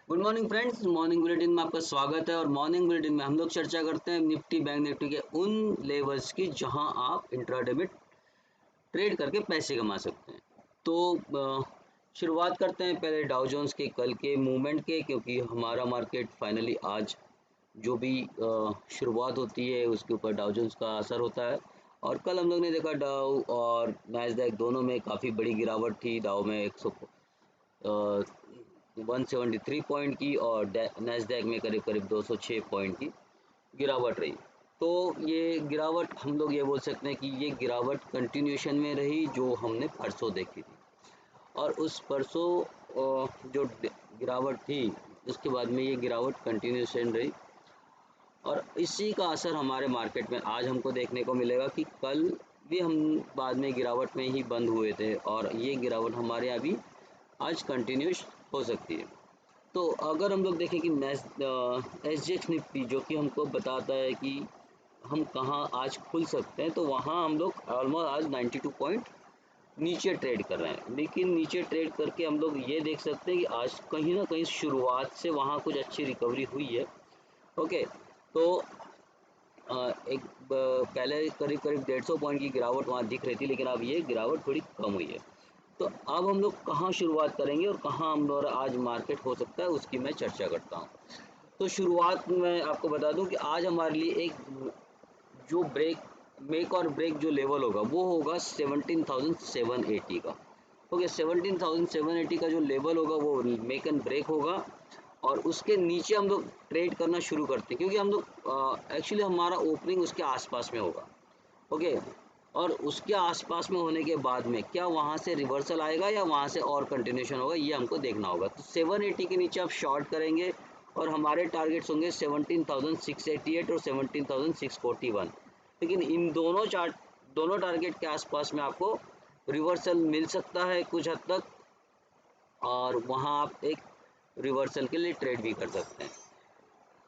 Good morning friends, morning bulletin में आपका स्वागत है। और मॉर्निंग बुलेटिन में हम लोग चर्चा करते हैं निफ्टी बैंक निफ्टी के उन लेवल्स की जहां आप इंट्राडे में ट्रेड करके पैसे कमा सकते हैं। तो शुरुआत करते हैं पहले डाउ जोन्स के कल के मूवमेंट के, क्योंकि हमारा मार्केट फाइनली आज जो भी शुरुआत होती है उसके ऊपर डाउ जोन्स का असर होता है। और कल हम लोग ने देखा डाउ और नैस्डैक दोनों में काफ़ी बड़ी गिरावट थी। डाउ में 173 पॉइंट की और नैस्डैक में करीब करीब 206 पॉइंट की गिरावट रही। तो ये गिरावट हम लोग ये बोल सकते हैं कि ये गिरावट कंटिन्यूशन में रही जो हमने परसों देखी थी। और उस परसों जो गिरावट थी उसके बाद में ये गिरावट कंटिन्यूशन रही और इसी का असर हमारे मार्केट में आज हमको देखने को मिलेगा कि कल भी हम बाद में गिरावट में ही बंद हुए थे और ये गिरावट हमारे यहाँ भी आज कंटिन्यूस हो सकती है। तो अगर हम लोग देखें कि SGX निफ्टी जो कि हमको बताता है कि हम कहाँ आज खुल सकते हैं, तो वहाँ हम लोग ऑलमोस्ट आज 92 पॉइंट नीचे ट्रेड कर रहे हैं। लेकिन नीचे ट्रेड करके हम लोग ये देख सकते हैं कि आज कहीं ना कहीं शुरुआत से वहाँ कुछ अच्छी रिकवरी हुई है। ओके, तो पहले करीब करीब 150 पॉइंट की गिरावट वहाँ दिख रही थी, लेकिन अब ये गिरावट थोड़ी कम हुई है। तो अब हम लोग कहाँ शुरुआत करेंगे और कहाँ हम लोग आज मार्केट हो सकता है उसकी मैं चर्चा करता हूँ। तो शुरुआत में आपको बता दूं कि आज हमारे लिए एक जो मेक और ब्रेक जो लेवल होगा वो होगा 17,780 का। ओके, 17,780 का जो लेवल होगा वो मेक एंड ब्रेक होगा और उसके नीचे हम लोग ट्रेड करना शुरू करते हैं, क्योंकि हम लोग एक्चुअली हमारा ओपनिंग उसके आसपास में होगा। ओके, और उसके आसपास में होने के बाद में क्या वहाँ से रिवर्सल आएगा या वहाँ से और कंटिन्यूशन होगा, ये हमको देखना होगा। तो 780 के नीचे आप शॉर्ट करेंगे और हमारे टारगेट्स होंगे 17,688 और 17,641। लेकिन इन दोनों टारगेट के आसपास में आपको रिवर्सल मिल सकता है कुछ हद तक, और वहाँ आप एक रिवर्सल के लिए ट्रेड भी कर सकते हैं।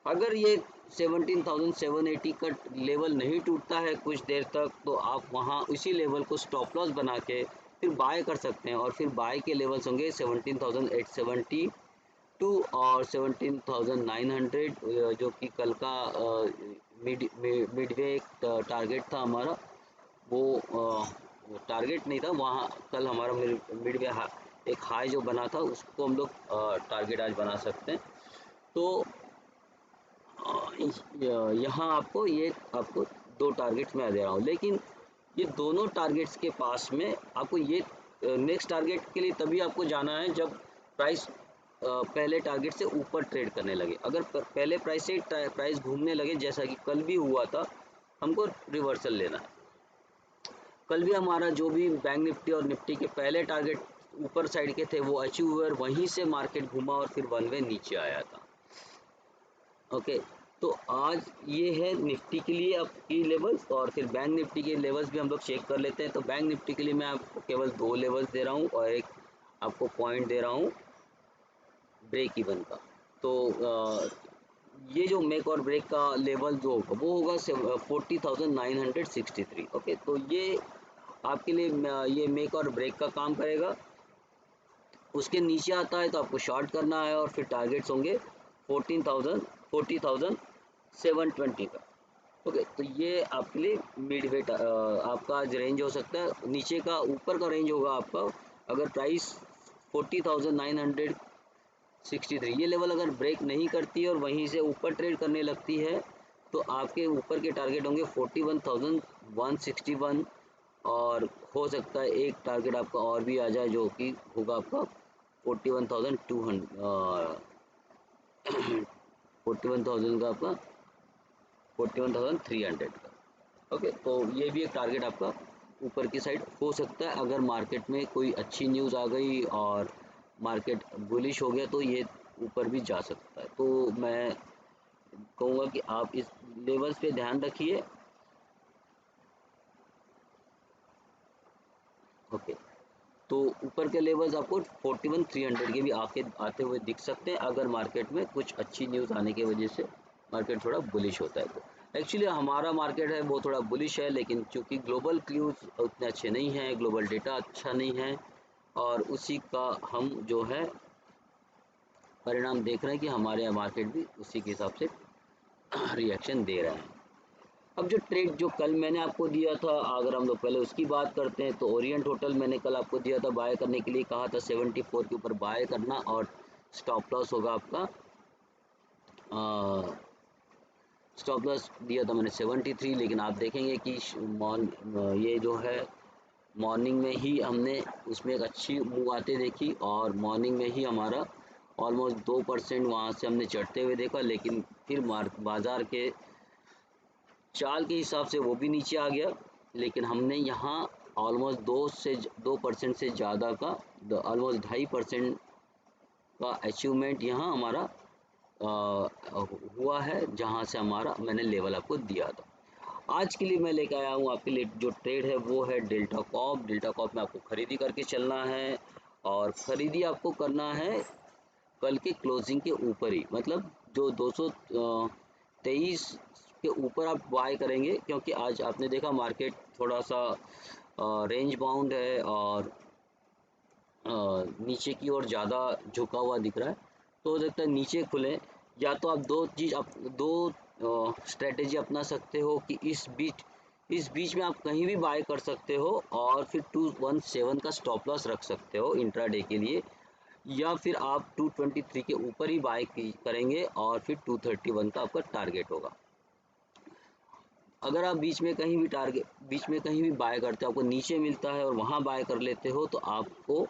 अगर ये 17,780 का लेवल नहीं टूटता है कुछ देर तक, तो आप वहाँ उसी लेवल को स्टॉप लॉस बना के फिर बाय कर सकते हैं। और फिर बाय के लेवल्स होंगे 17,872 और 17,900, जो कि कल का मिडवे टारगेट था हमारा। वो टारगेट नहीं था, वहाँ कल हमारा मिडवे एक हाई जो बना था उसको हम लोग टारगेट आज बना सकते हैं। तो यहाँ आपको दो टारगेट्स मैं दे रहा हूँ, लेकिन ये दोनों टारगेट्स के पास में आपको ये नेक्स्ट टारगेट के लिए तभी आपको जाना है जब प्राइस पहले टारगेट से ऊपर ट्रेड करने लगे। अगर पहले प्राइस से प्राइस घूमने लगे जैसा कि कल भी हुआ था, हमको रिवर्सल लेना है। कल भी हमारा जो भी बैंक निफ्टी और निफ्टी के पहले टारगेट ऊपर साइड के थे वो अचीव हुए और वहीं से मार्केट घूमा और फिर वन वे नीचे आया था। ओके, तो आज ये है निफ्टी के लिए आपकी लेवल्स, और फिर बैंक निफ्टी के लेवल्स भी हम लोग चेक कर लेते हैं। तो बैंक निफ्टी के लिए मैं आपको केवल दो लेवल्स दे रहा हूँ और एक आपको पॉइंट दे रहा हूँ ब्रेक इवन का। तो ये जो मेक और ब्रेक का लेवल जो होगा वो होगा 40,963। ओके, तो ये आपके लिए ये मेक और ब्रेक का काम करेगा। उसके नीचे आता है तो आपको शॉर्ट करना है और फिर टारगेट्स होंगे 40,720 का। ओके, तो ये आपके लिए मिड वेट आपका आज रेंज हो सकता है। नीचे का ऊपर का रेंज होगा आपका, अगर प्राइस 40,963 ये लेवल अगर ब्रेक नहीं करती है और वहीं से ऊपर ट्रेड करने लगती है, तो आपके ऊपर के टारगेट होंगे 41,161 और हो सकता है एक टारगेट आपका और भी आ जाए जो कि होगा आपका 41,200 41,000 का आपका 41,300 का। ओके, तो ये भी एक टारगेट आपका ऊपर की साइड हो सकता है। अगर मार्केट में कोई अच्छी न्यूज़ आ गई और मार्केट बुलिश हो गया तो ये ऊपर भी जा सकता है। तो मैं कहूँगा कि आप इस लेवल्स पे ध्यान रखिए। ओके, तो ऊपर के लेवल्स आपको 41,300 के भी आते हुए दिख सकते हैं अगर मार्केट में कुछ अच्छी न्यूज़ आने की वजह से मार्केट थोड़ा बुलिश होता है। तो एक्चुअली हमारा मार्केट है वो थोड़ा बुलिश है, लेकिन चूंकि ग्लोबल क्लूज उतने अच्छे नहीं हैं, ग्लोबल डेटा अच्छा नहीं है, और उसी का हम जो है परिणाम देख रहे हैं कि हमारे मार्केट भी उसी के हिसाब से रिएक्शन दे रहा है। अब जो ट्रेड जो कल मैंने आपको दिया था, अगर हम लोग पहले उसकी बात करते हैं तो ओरिएंट होटल मैंने कल आपको दिया था, बाय करने के लिए कहा था 74 के ऊपर बाय करना, और स्टॉप लॉस होगा आपका, स्टॉप लॉस दिया था मैंने 73। लेकिन आप देखेंगे कि ये जो है मॉर्निंग में ही हमने उसमें एक अच्छी मूव आते देखी, और मॉर्निंग में ही हमारा ऑलमोस्ट 2% वहाँ से हमने चढ़ते हुए देखा, लेकिन फिर बाज़ार के चाल के हिसाब से वो भी नीचे आ गया। लेकिन हमने यहाँ ऑलमोस्ट 2% से ज़्यादा का, ऑलमोस्ट 2.5% का अचीवमेंट यहाँ हमारा हुआ है, जहाँ से हमारा मैंने लेवल आपको दिया था। आज के लिए मैं लेकर आया हूँ आपके लिए जो ट्रेड है वो है डेल्टा कॉप। डेल्टा कॉप में आपको खरीदी करके चलना है, और ख़रीदी आपको करना है कल के क्लोजिंग के ऊपर ही, मतलब जो 223 के ऊपर आप बाय करेंगे, क्योंकि आज आपने देखा मार्केट थोड़ा सा रेंज बाउंड है और नीचे की ओर ज़्यादा झुका हुआ दिख रहा है। तो हो सकता है नीचे खुले, या तो आप दो स्ट्रेटेजी अपना सकते हो कि इस बीच में आप कहीं भी बाय कर सकते हो, और फिर 217 का स्टॉप लॉस रख सकते हो इंट्राडे के लिए, या फिर आप 223 के ऊपर ही बाय करेंगे और फिर 231 का आपका टारगेट होगा। अगर आप बीच में कहीं भी बाय करते हो, आपको नीचे मिलता है और वहाँ बाय कर लेते हो, तो आपको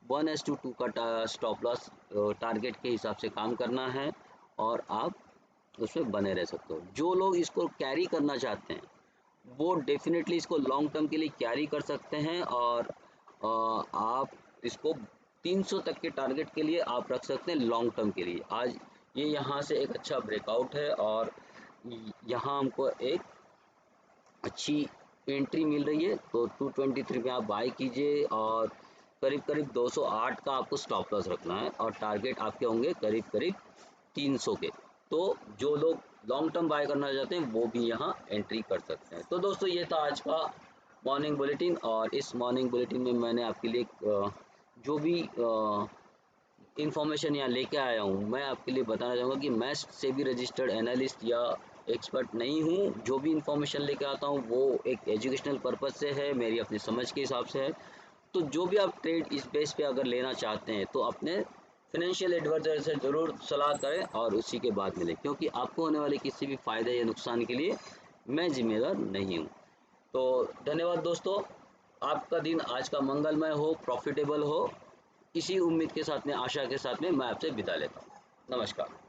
1:2 का स्टॉप लॉस टारगेट के हिसाब से काम करना है, और आप उसमें बने रह सकते हो। जो लोग इसको कैरी करना चाहते हैं वो डेफिनेटली इसको लॉन्ग टर्म के लिए कैरी कर सकते हैं, और आप इसको 300 तक के टारगेट के लिए आप रख सकते हैं लॉन्ग टर्म के लिए। आज ये यहाँ से एक अच्छा ब्रेकआउट है, और यहाँ हमको एक अच्छी एंट्री मिल रही है, तो 223 में आप बाय कीजिए, और करीब करीब 208 का आपको स्टॉप लॉस रखना है, और टारगेट आपके होंगे करीब करीब 300 के। तो जो लोग लॉन्ग टर्म बाय करना चाहते हैं वो भी यहाँ एंट्री कर सकते हैं। तो दोस्तों ये था आज का मॉर्निंग बुलेटिन, और इस मॉर्निंग बुलेटिन में मैंने आपके लिए जो भी इन्फॉर्मेशन यहाँ लेके आया हूँ, मैं आपके लिए बताना चाहूँगा कि मैं सेबी रजिस्टर्ड एनालिस्ट या एक्सपर्ट नहीं हूँ। जो भी इन्फॉर्मेशन लेके आता हूँ वो एक एजुकेशनल पर्पज़ से है, मेरी अपनी समझ के हिसाब से है। तो जो भी आप ट्रेड इस बेस पे अगर लेना चाहते हैं तो अपने फाइनेंशियल एडवाइजर से ज़रूर सलाह करें, और उसी के बाद मिलें, क्योंकि आपको होने वाले किसी भी फ़ायदे या नुकसान के लिए मैं जिम्मेदार नहीं हूँ। तो धन्यवाद दोस्तों, आपका दिन आज का मंगलमय हो, प्रॉफिटेबल हो, इसी उम्मीद के साथ में, आशा के साथ में मैं आपसे विदा लेता हूँ। नमस्कार।